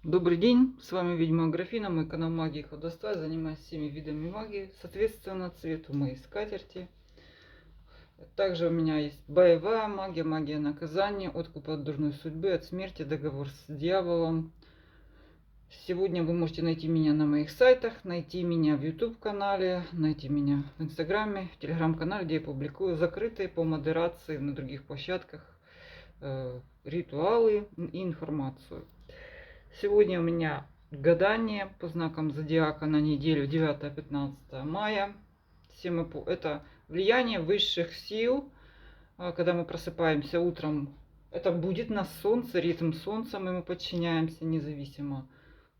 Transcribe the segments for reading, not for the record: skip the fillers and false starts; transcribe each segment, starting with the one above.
Добрый день, с вами ведьма Аграфена, мой канал магии и колдовства. Я занимаюсь всеми видами магии, соответственно цвету моей скатерти. Также у меня есть боевая магия, магия наказания, откуп от дурной судьбы, от смерти, договор с дьяволом. Сегодня вы можете найти меня на моих сайтах, найти меня в YouTube канале, найти меня в Инстаграме, в Телеграм-канале, где я публикую закрытые по модерации на других площадках ритуалы и информацию. Сегодня у меня гадание по знакам зодиака на неделю 9-15 мая. Это влияние высших сил, когда мы просыпаемся утром. Это будет на солнце, ритм солнца, мы подчиняемся независимо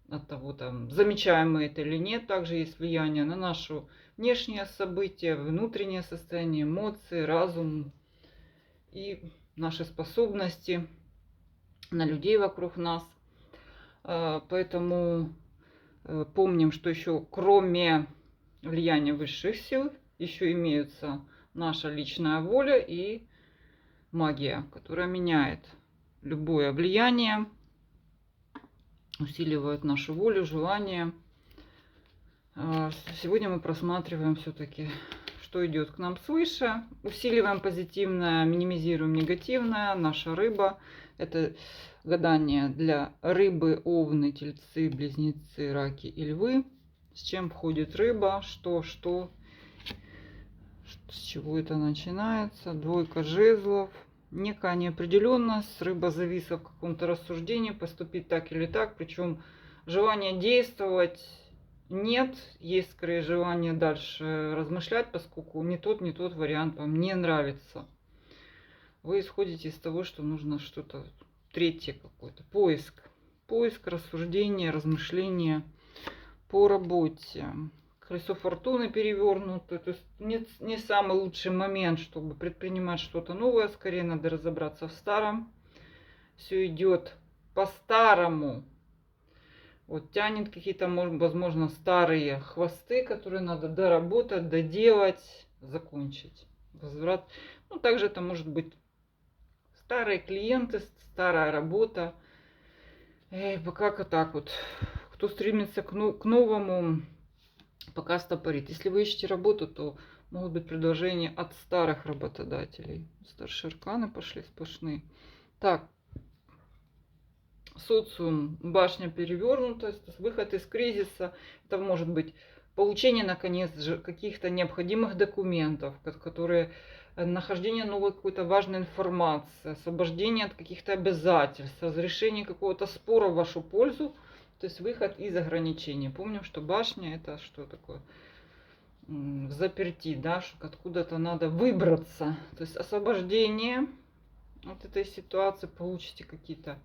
от того, там, замечаем мы это или нет. Также есть влияние на наше внешнее событие, внутреннее состояние, эмоции, разум и наши способности, на людей вокруг нас. Поэтому помним, что еще кроме влияния высших сил, еще имеются наша личная воля и магия, которая меняет любое влияние, усиливает нашу волю, желание. Сегодня мы просматриваем все-таки, что идет к нам свыше. Усиливаем позитивное, минимизируем негативное. Наша рыба. Это гадание для рыбы, овны, тельцы, близнецы, раки и львы. С чем входит рыба, с чего это начинается. Двойка жезлов. Некая неопределенность. Рыба зависла в каком-то рассуждении, поступить так или так. Причем желание действовать нет. Есть скорее желание дальше размышлять, поскольку не тот вариант вам не нравится. Вы исходите из того, что нужно что-то третье какое-то. Поиск, рассуждение, размышление по работе. Колесо фортуны перевернуто. То есть не самый лучший момент, чтобы предпринимать что-то новое. Скорее надо разобраться в старом. Все идет по-старому. Вот тянет какие-то, возможно, старые хвосты, которые надо доработать, доделать, закончить. Возврат. Ну, также это может быть старые клиенты, старая работа. Пока так вот. Кто стремится к новому, пока стопорит. Если вы ищете работу, то могут быть предложения от старых работодателей. Старшие арканы пошли сплошные. Так. Социум, башня перевернута, выход из кризиса. Это может быть получение, наконец, каких-то необходимых документов, которые нахождение новой какой-то важной информации, освобождение от каких-то обязательств, разрешение какого-то спора в вашу пользу, то есть выход из ограничений. Помним, что башня это что такое? В заперти, да, откуда-то надо выбраться. То есть освобождение от этой ситуации, получите какие-то,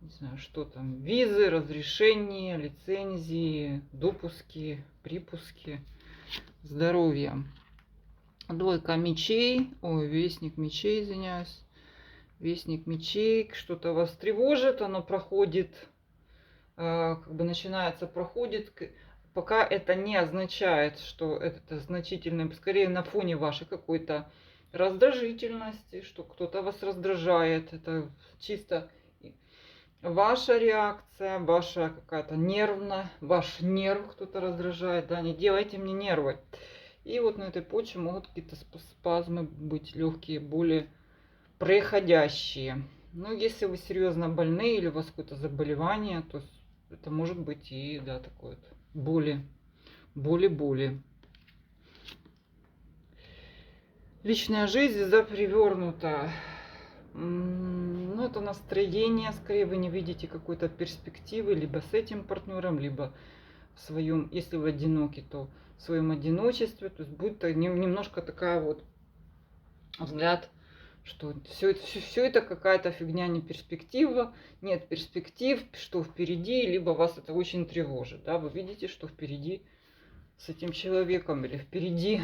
не знаю, что там, визы, разрешения, лицензии, допуски, припуски, здоровья. Двойка мечей, вестник мечей, извиняюсь. Вестник мечей, что-то вас тревожит, оно проходит, проходит, пока это не означает, что это значительно, скорее на фоне вашей какой-то раздражительности, что кто-то вас раздражает, это чисто ваша реакция, ваша какая-то нервная, ваш нерв кто-то раздражает, да, не делайте мне нервы. И вот на этой почве могут какие-то спазмы быть, легкие боли, проходящие. Но если вы серьезно больны или у вас какое-то заболевание, то это может быть и, да, такое вот боли. Личная жизнь перевернута. Ну, это настроение, скорее вы не видите какой-то перспективы, либо с этим партнером, либо в своем, если вы одиноки, то в своем одиночестве. То есть будет немножко такая вот взгляд, что все это какая-то фигня, не перспектива, нет перспектив, что впереди, либо вас это очень тревожит. Да? Вы видите, что впереди с этим человеком или впереди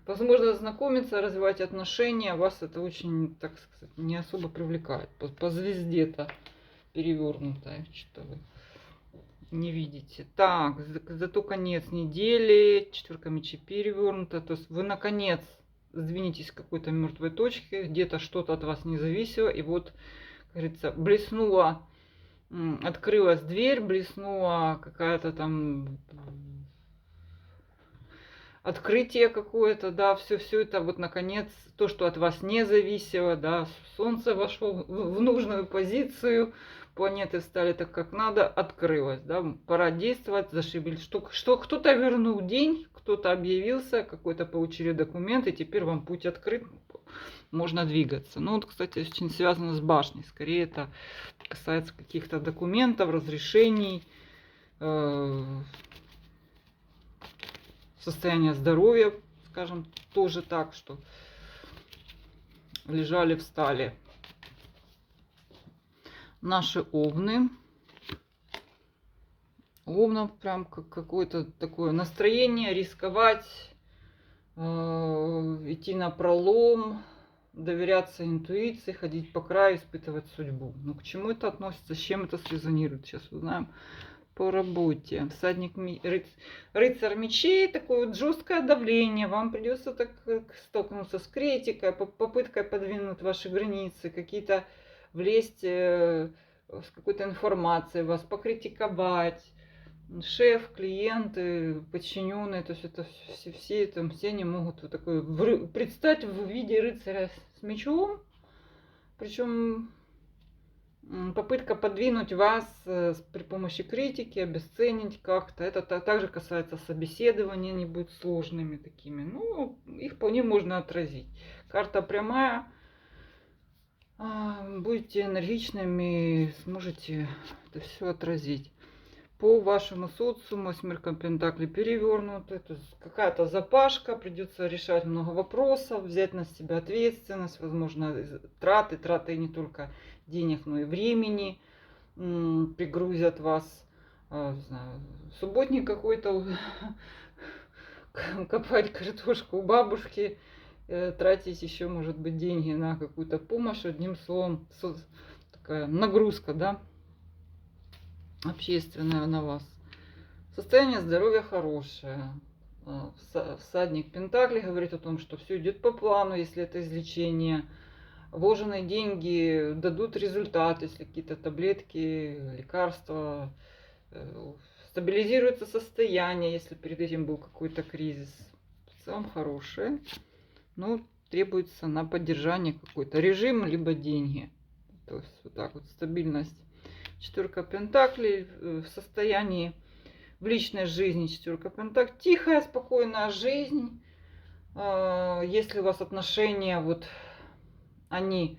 возможно знакомиться, развивать отношения, вас это очень, так сказать, не особо привлекает. По звезде-то перевернутая, что вы не видите. Так, зато конец недели, четверка мечей перевернута, то есть вы наконец сдвинетесь к какой-то мертвой точке, где-то что-то от вас не зависело, и вот, как говорится, блеснула Открылась дверь, блеснула какая-то там открытие какое-то, да, все это вот наконец, то, что от вас не зависело, да, Солнце вошло в нужную позицию, планеты стали так, как надо, открылось, да, пора действовать, зашибить, что кто-то вернул день, кто-то объявился, какой-то получили документ, и теперь вам путь открыт, можно двигаться. Ну, вот, кстати, очень связано с башней, скорее это касается каких-то документов, разрешений, состояние здоровья, скажем, тоже так, что лежали, встали. Наши овны. Овнов прям какое-то такое настроение рисковать, идти на пролом, доверяться интуиции, ходить по краю, испытывать судьбу. Но к чему это относится, с чем это срезонирует, сейчас узнаем. По работе. Всадник, рыцарь мечей, такое вот жесткое давление. Вам придется так столкнуться с критикой, попыткой подвинуть ваши границы, какие-то влезть с какой-то информацией, вас покритиковать. Шеф, клиенты, подчиненные, то есть это все они могут вот такой предстать в виде рыцаря с мечом, причем попытка подвинуть вас при помощи критики, обесценить как-то. Это также касается собеседования, они будут сложными такими. Ну, их вполне можно отразить. Карта прямая. Будете энергичными, сможете это все отразить. По вашему социуму восьмерка пентаклей перевернута. Это какая-то запашка, придется решать много вопросов, взять на себя ответственность, возможно, траты не только денег, но и времени пригрузят вас. Не знаю, субботник какой-то, копать картошку у бабушки, тратить еще, может быть, деньги на какую-то помощь, одним словом, такая нагрузка, да, общественная на вас. Состояние здоровья хорошее. Всадник Пентаклей говорит о том, что все идет по плану, если это излечение. Вложенные деньги дадут результат, если какие-то таблетки, лекарства. Стабилизируется состояние, если перед этим был какой-то кризис. В целом хорошее. Но требуется на поддержание какой-то режим, либо деньги. То есть вот так вот стабильность. Четверка Пентаклей в состоянии в личной жизни, четверка пентаклей, тихая, спокойная жизнь. Если у вас отношения, вот они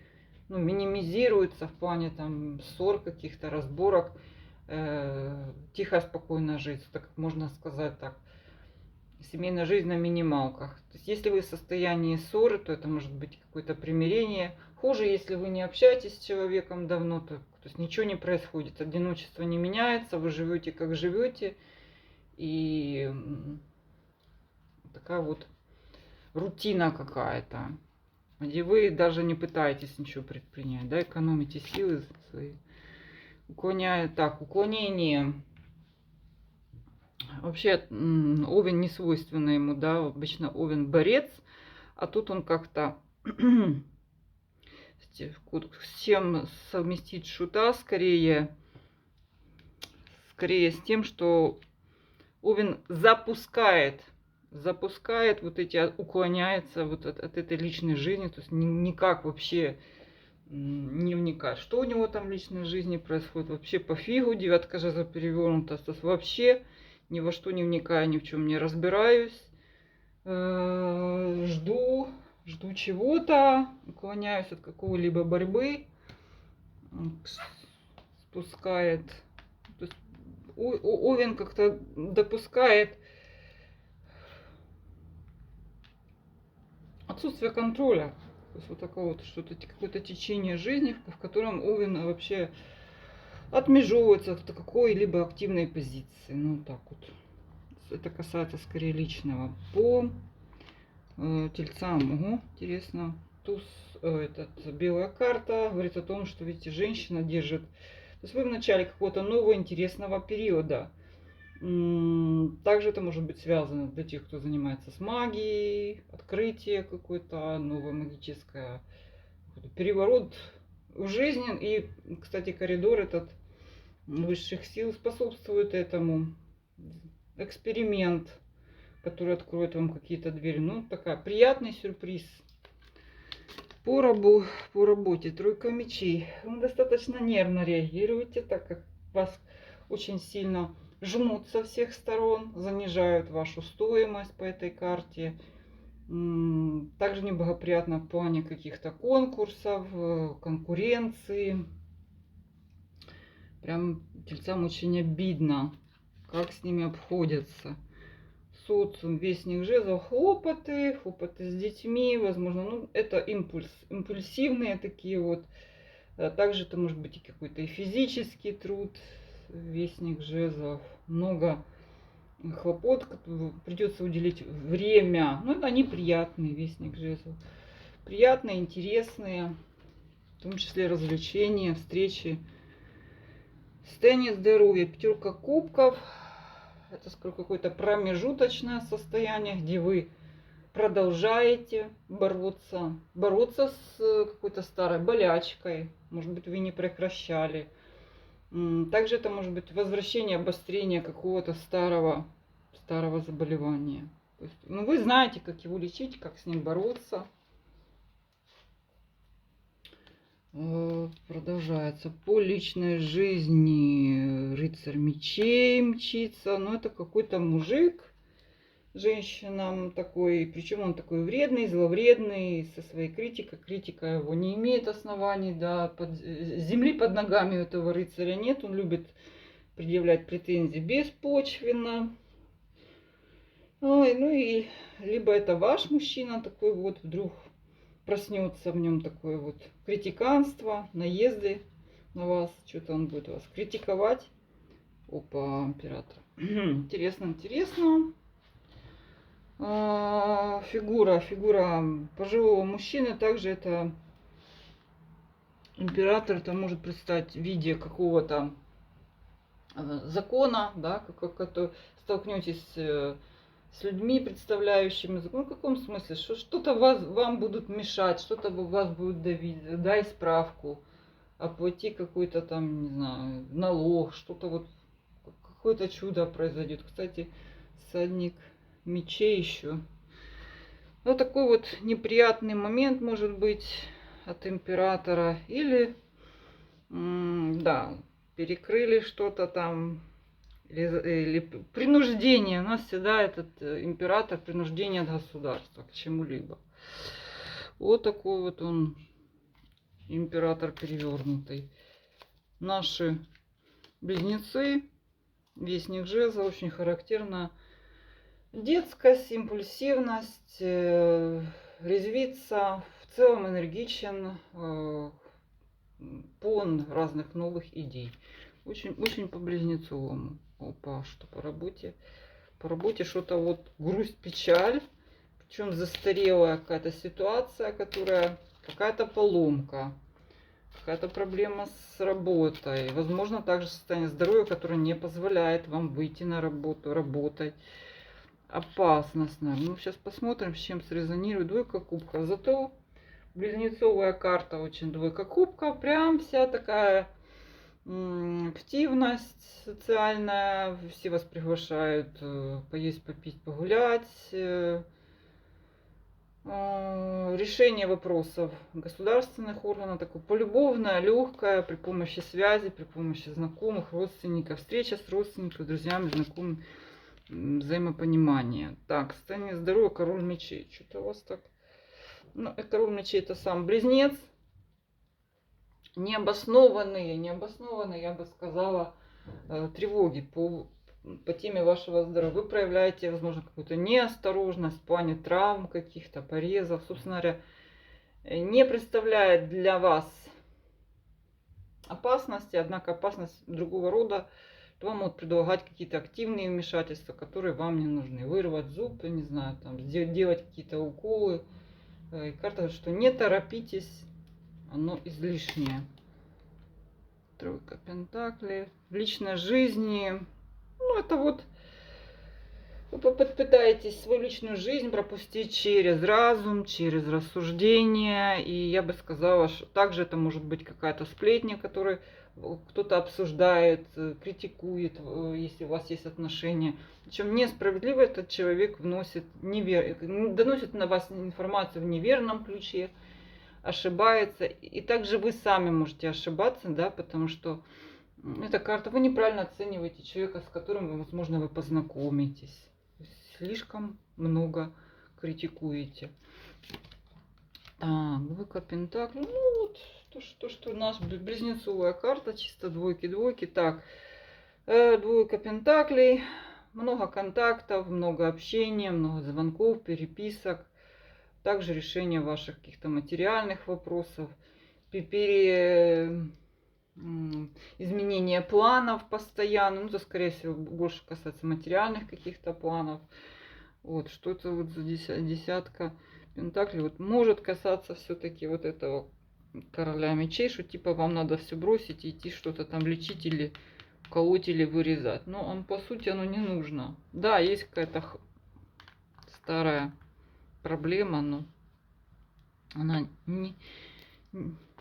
минимизируются в плане там ссор, каких-то разборок, тихая, спокойная жизнь, так можно сказать так. Семейная жизнь на минималках. То есть, если вы в состоянии ссоры, то это может быть какое-то примирение. Хуже, если вы не общаетесь с человеком давно, то есть ничего не происходит. Одиночество не меняется, вы живете как живете. И такая вот рутина какая-то, где вы даже не пытаетесь ничего предпринять, да, экономите силы свои. Уклонение. Вообще Овен не свойственно ему, да, обычно Овен борец, а тут он как-то с чем совместить шута, скорее с тем, что Овен запускает вот эти, уклоняется вот от этой личной жизни, то есть никак вообще не вникает. Что у него там в личной жизни происходит, вообще пофигу, девятка жезлов перевернута, то есть вообще ни во что не вникаю, ни в чем не разбираюсь, жду чего-то, уклоняюсь от какой-либо борьбы, спускает. То есть Овен как-то допускает отсутствие контроля. То есть вот такое вот что-то, какое-то течение жизни, в котором Овен вообще отмежевывается от какой-либо активной позиции. Ну так вот. Это касается скорее личного. По тельцам, интересно. Туз, белая карта говорит о том, что, видите, женщина держит. То есть вы в начале какого-то нового интересного периода. Также это может быть связано для тех, кто занимается с магией, открытие какое-то новое магическое, переворот в жизни. И, кстати, коридор этот высших сил способствует этому. Эксперимент, который откроет вам какие-то двери. Ну, такая приятный сюрприз. По работе. Тройка мечей. Вы достаточно нервно реагируете, так как вас очень сильно жмут со всех сторон, занижают вашу стоимость по этой карте. Также неблагоприятно в плане каких-то конкурсов, конкуренции. Прям тельцам очень обидно, как с ними обходятся. Социум, вестник жезлов, хлопоты с детьми, возможно, ну, это импульсивные такие вот. Также это может быть и какой-то и физический труд, вестник жезлов, много хлопот, придется уделить время. Ну, это они приятные, вестник жезлов. Приятные, интересные, в том числе развлечения, встречи. Состояние здоровья, пятерка кубков. Это какое-то промежуточное состояние, где вы продолжаете бороться с какой-то старой болячкой. Может быть, вы не прекращали. Также это может быть возвращение, обострение какого-то старого заболевания. То есть, ну, вы знаете, как его лечить, как с ним бороться. Продолжается. По личной жизни рыцарь мечей мчится. Но это какой-то мужик, женщинам такой. Причем он такой вредный, зловредный, со своей критикой. Критика его не имеет оснований. Да, земли под ногами у этого рыцаря нет. Он любит предъявлять претензии беспочвенно. Ой, ну и либо это ваш мужчина такой вот вдруг проснется в нем такое вот критиканство, наезды на вас. Что-то он будет вас критиковать. Опа, император. Интересно, интересно. Фигура пожилого мужчины. Также это император. Это может предстать в виде какого-то закона, да, как столкнетесь с людьми, представляющими закон. Ну, в каком смысле? Что-то вам будут мешать, что-то вас будут давить, дай справку, оплати какой-то там, не знаю, налог, что-то вот, какое-то чудо произойдет. Кстати, всадник мечей еще. Вот такой вот неприятный момент может быть от императора. Или, да, перекрыли что-то там. Или принуждение. У нас всегда этот император принуждение от государства к чему-либо. Вот такой вот он, император перевернутый. Наши близнецы, вестник жезла, очень характерна детскость, импульсивность, резвится, в целом энергичен, полон разных новых идей. Очень по-близнецовому. Опа, что по работе? По работе что-то вот грусть, печаль. Причем застарелая какая-то ситуация, какая-то поломка. Какая-то проблема с работой. Возможно, также состояние здоровья, которое не позволяет вам выйти на работу, работать. Опасность, наверное. Ну, сейчас посмотрим, с чем срезонирует. Двойка кубков. Зато близнецовая карта очень двойка кубков. Прям вся такая активность социальная, все вас приглашают поесть, попить, погулять. Решение вопросов государственных органов, такое полюбовное, легкое, при помощи связи, при помощи знакомых, родственников, встреча с родственниками, друзьями, знакомыми, взаимопонимание. Так, состояние здоровья, король мечей. Что-то у вас так... Ну, король мечей это сам близнец. Необоснованные, я бы сказала, тревоги по теме вашего здоровья. Вы проявляете, возможно, какую-то неосторожность в плане травм каких-то, порезов. Собственно говоря, не представляет для вас опасности, однако опасность другого рода. Вам могут предлагать какие-то активные вмешательства, которые вам не нужны. Вырвать зуб, я не знаю, там, делать какие-то уколы. И карта говорит, что не торопитесь, оно излишнее. Тройка пентаклей. В личной жизни. Ну, это вот вы попытаетесь свою личную жизнь пропустить через разум, через рассуждение. И я бы сказала, что также это может быть какая-то сплетня, которой кто-то обсуждает, критикует, если у вас есть отношения. Причем несправедливо этот человек доносит на вас информацию в неверном ключе, ошибается. И также вы сами можете ошибаться, да, потому что эта карта, вы неправильно оцениваете человека, с которым, возможно, вы познакомитесь. Слишком много критикуете. Так, двойка пентаклей. Ну вот, что у нас близнецовая карта, чисто двойки. Так, двойка пентаклей. Много контактов, много общения, много звонков, переписок. Также решение ваших каких-то материальных вопросов. Изменение планов постоянно. Ну, это, скорее всего, больше касается материальных каких-то планов. Вот, что-то вот за десятка пентаклей. Вот может касаться все-таки вот этого короля мечей, что типа вам надо все бросить и идти что-то там лечить или колоть или вырезать. Но он, по сути, оно не нужно. Да, есть какая-то старая проблема, но она не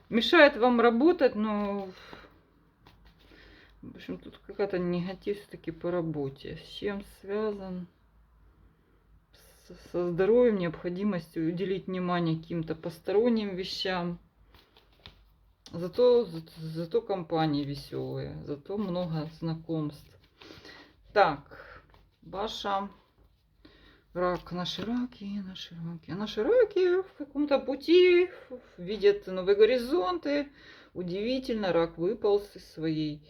мешает вам работать, но в общем тут какая-то негатив все-таки по работе. С чем связан? Со здоровьем, необходимостью уделить внимание каким-то посторонним вещам. Зато компания веселая, зато много знакомств. Так, ваша рак, наши раки. Наши раки в каком-то пути видят новые горизонты. Удивительно, рак выполз из своей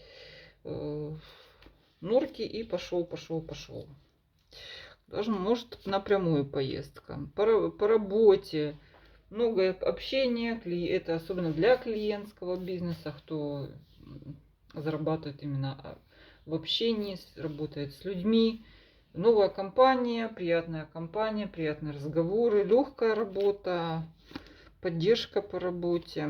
норки и пошел. Даже может напрямую поездка. По работе. Много общения. Это особенно для клиентского бизнеса, кто зарабатывает именно в общении, работает с людьми. Новая компания, приятные разговоры, легкая работа, поддержка по работе.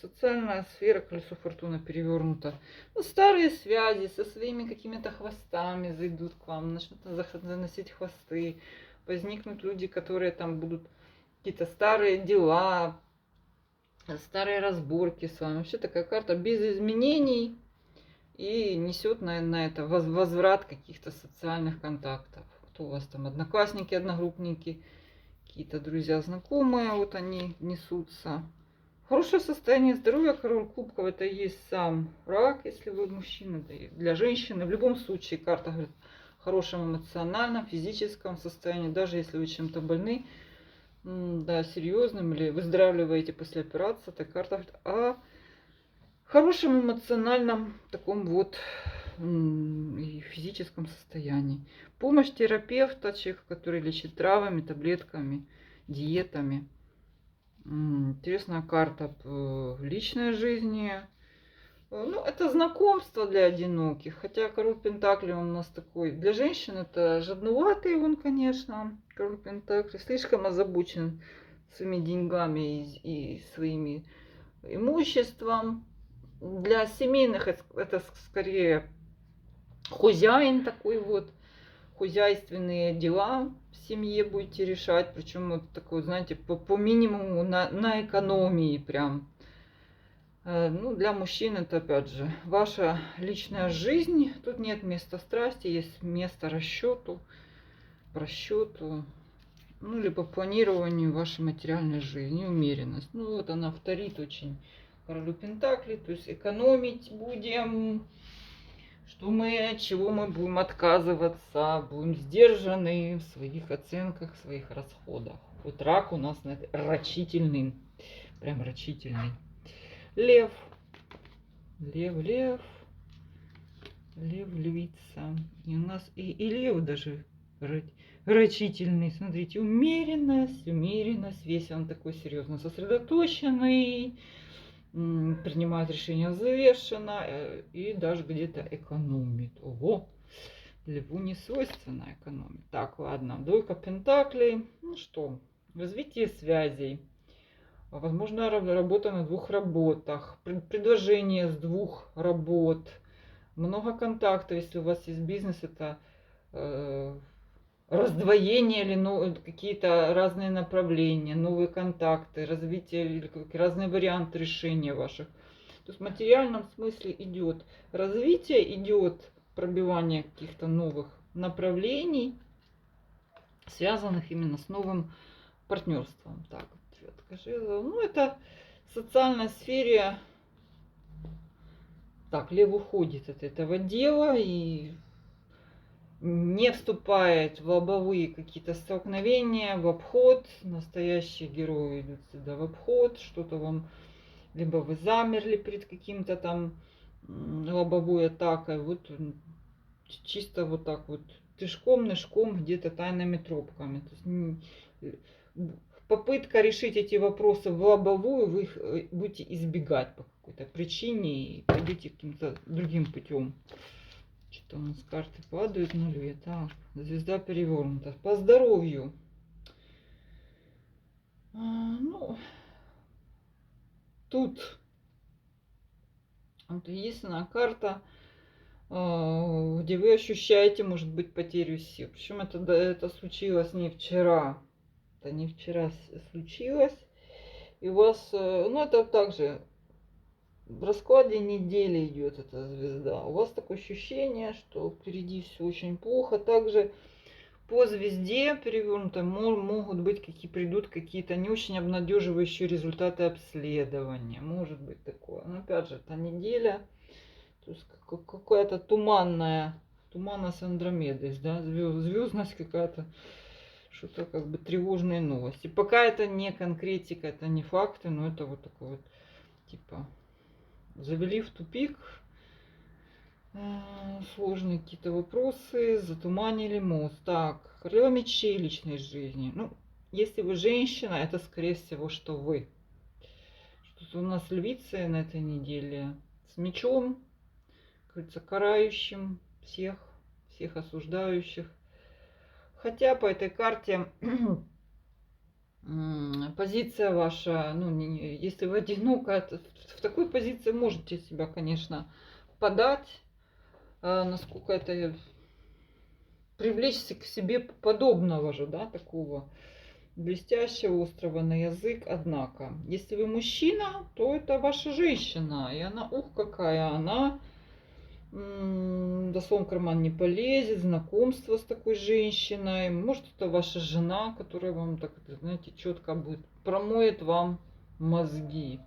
Социальная сфера, колесо фортуны перевернуто. Ну, старые связи со своими какими-то хвостами зайдут к вам, начнут заносить хвосты. Возникнут люди, которые там будут какие-то старые дела, старые разборки с вами. Вообще такая карта без изменений и несет на это возврат каких-то социальных контактов. Кто у вас там, одноклассники, одногруппники, какие-то друзья, знакомые, вот они несутся. Хорошее состояние здоровья, король кубков, это и есть сам рак, если вы мужчина, да и для женщины. В любом случае карта говорит о хорошем эмоциональном, физическом состоянии, даже если вы чем-то больны, да, серьезным, или выздоравливаете после операции, эта карта говорит о хорошем эмоциональном таком вот и физическом состоянии. Помощь терапевта, человека, который лечит травами, таблетками, диетами. Интересная карта в личной жизни. Ну, это знакомство для одиноких. Хотя король Пентаклей он у нас такой. Для женщин это жадноватый он, конечно. Король Пентаклей слишком озабочен своими деньгами и своими имуществом. Для семейных это скорее хозяин такой вот. Хозяйственные дела в семье будете решать. Причем вот такой, знаете, по минимуму на экономии прям. Ну, для мужчин это, опять же, ваша личная жизнь. Тут нет места страсти, есть место расчету, просчету, ну, либо планированию вашей материальной жизни, умеренность. Ну, вот она вторит очень королю Пентаклей, то есть экономить будем. От чего мы будем отказываться, будем сдержаны в своих оценках, в своих расходах. Вот рак у нас рачительный, прям рачительный. Лев, львица. И у нас и лев даже рачительный. Смотрите, умеренность, весь он такой серьезно сосредоточенный, принимает решения взвешенно и даже где-то экономит. Ого, льву не свойственно экономить. Так, ладно, двойка пентаклей. Ну что, развитие связей. Возможно, работа на двух работах. Предложение с двух работ. Много контактов, если у вас есть бизнес, это раздвоение или какие-то разные направления, новые контакты, развитие или разные варианты решения ваших. То есть в материальном смысле идет развитие, идет пробивание каких-то новых направлений, связанных именно с новым партнерством. Так, девятка жезлов. Ну, это в социальной сфере. Так, лев уходит от этого дела и не вступает в лобовые какие-то столкновения, в обход. Настоящие герои идут сюда в обход. Что-то вам... Либо вы замерли перед каким-то там лобовой атакой. Вот чисто вот так вот тышком-нышком где-то тайными тропками. То есть попытка решить эти вопросы в лобовую, вы их будете избегать по какой-то причине и пойдете каким-то другим путем. Что-то у нас карты падают нули. Так, звезда перевернута. По здоровью. Ну, тут вот единственная карта, где вы ощущаете, может быть, потерю сил. Причем это случилось не вчера. Это не вчера случилось. И у вас, ну это также в раскладе недели идет эта звезда. У вас такое ощущение, что впереди все очень плохо. Также по звезде перевернутой могут быть придут какие-то не очень обнадеживающие результаты обследования. Может быть такое. Но опять же, это неделя. То есть какая-то туманность Андромеды, да, звездность какая-то, что-то как бы тревожные новости. Пока это не конкретика, это не факты, но это вот такой вот, типа, завели в тупик, сложные какие-то вопросы, затуманили мост. Так, королева мечей личной жизни. Ну, если вы женщина, это скорее всего, что вы. Что-то у нас львица на этой неделе с мечом, кажется, карающим всех осуждающих. Хотя по этой карте позиция ваша, ну, если вы одинока, в такой позиции можете себя, конечно, подать, насколько это привлечься к себе подобного же, да, такого блестящего, острого на язык. Однако, если вы мужчина, то это ваша женщина, и она, ух, какая она, до слова в карман не полезет, знакомство с такой женщиной. Может, это ваша жена, которая вам, так, знаете, четко будет, промоет вам мозги.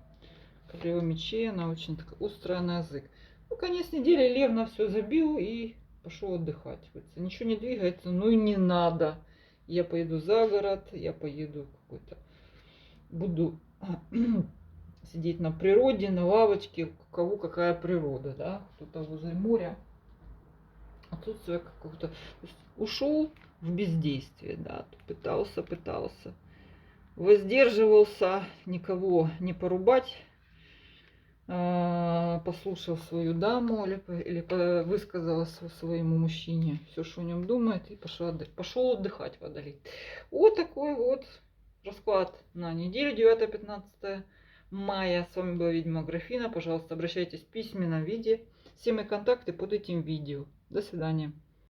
Королева мечей, она очень такая острая на язык. Ну, конец недели, лев на все забил и пошел отдыхать. Ничего не двигается, ну и не надо. Я поеду за город, я поеду какой-то, буду сидеть на природе, на лавочке, у кого какая природа, да, кто-то возле моря, а тут человек какого-то ушел в бездействие, да, пытался, воздерживался никого не порубать, послушал свою даму или высказал своему мужчине все, что о нем думает, и пошел отдыхать, Водолей. Вот такой вот расклад на неделю 9-15 мая. С вами была ведьма Аграфена. Пожалуйста, обращайтесь в письменном виде. Все мои контакты под этим видео. До свидания.